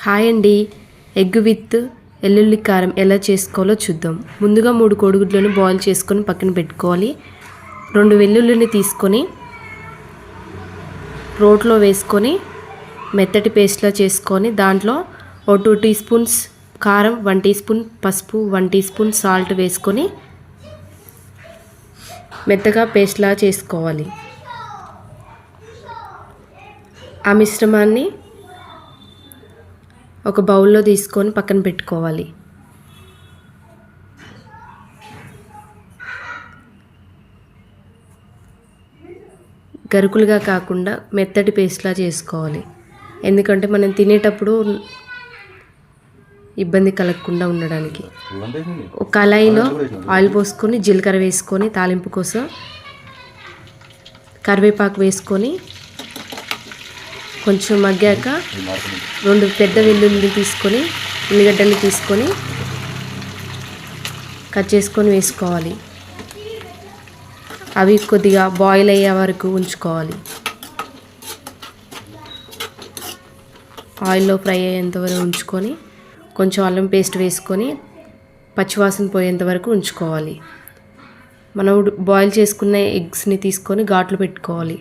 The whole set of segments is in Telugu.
హాయ్ అండి. ఎగ్ విత్ వెల్లుల్లి కారం ఎలా చేసుకోవాలో చూద్దాం. ముందుగా 3 కోడిగుడ్లను బాయిల్ చేసుకొని పక్కన పెట్టుకోవాలి. 2 వెల్లుల్లిని తీసుకొని రోట్లో వేసుకొని మెత్తటి పేస్ట్లా చేసుకొని దాంట్లో 2 టీ స్పూన్స్ కారం, 1 టీ స్పూన్ పసుపు, 1 టీ స్పూన్ సాల్ట్ వేసుకొని మెత్తగా పేస్ట్లా చేసుకోవాలి. ఆ మిశ్రమాన్ని ఒక బౌల్లో తీసుకొని పక్కన పెట్టుకోవాలి. గరుకులుగా కాకుండా మెత్తటి పేస్ట్లా చేసుకోవాలి. ఎందుకంటే మనం తినేటప్పుడు ఇబ్బంది కలగకుండా ఉండడానికి. ఒక కళాయిలో ఆయిల్ పోసుకొని జీలకర్ర వేసుకొని తాలింపు కోసం కరివేపాకు వేసుకొని కొంచెం మగ్గాక 2 పెద్ద వెల్లుల్లి తీసుకొని ఉల్లిగడ్డలు తీసుకొని కట్ చేసుకొని వేసుకోవాలి. అవి కొద్దిగా బాయిల్ అయ్యే వరకు ఉంచుకోవాలి. ఆయిల్లో ఫ్రై అయ్యేంత వరకు ఉంచుకొని కొంచెం అల్లం పేస్ట్ వేసుకొని పచ్చివాసన పోయేంత వరకు ఉంచుకోవాలి. మనం బాయిల్ చేసుకున్న ఎగ్స్ని తీసుకొని ఘాట్లు పెట్టుకోవాలి.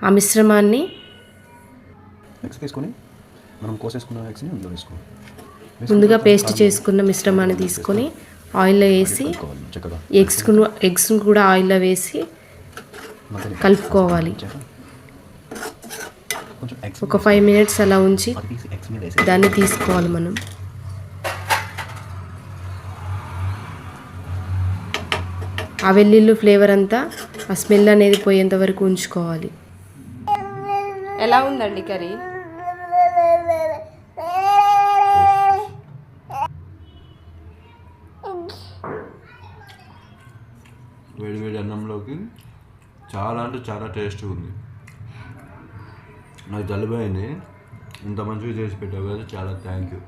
ఆ మిశ్రమాన్ని ముందుగా పేస్ట్ చేసుకున్న మిశ్రమాన్ని తీసుకొని ఆయిల్లో వేసి ఎగ్స్ను కూడా ఆయిల్లో వేసి కలుపుకోవాలి. ఒక 5 మినిట్స్ అలా ఉంచి దాన్ని తీసుకోవాలి. మనం ఆ వెల్లుల్లి ఫ్లేవర్ అంతా ఆ స్మెల్ అనేది పోయేంత వరకు ఉంచుకోవాలి. ఎలా ఉందండి కర్రీ? వేడి అన్నంలోకి చాలా అంటే చాలా టేస్ట్గా ఉంది. నాకు జలుబు అయింది, ఇంత మంచిగా చేసి పెట్టావు కదా, చాలా థ్యాంక్ యూ.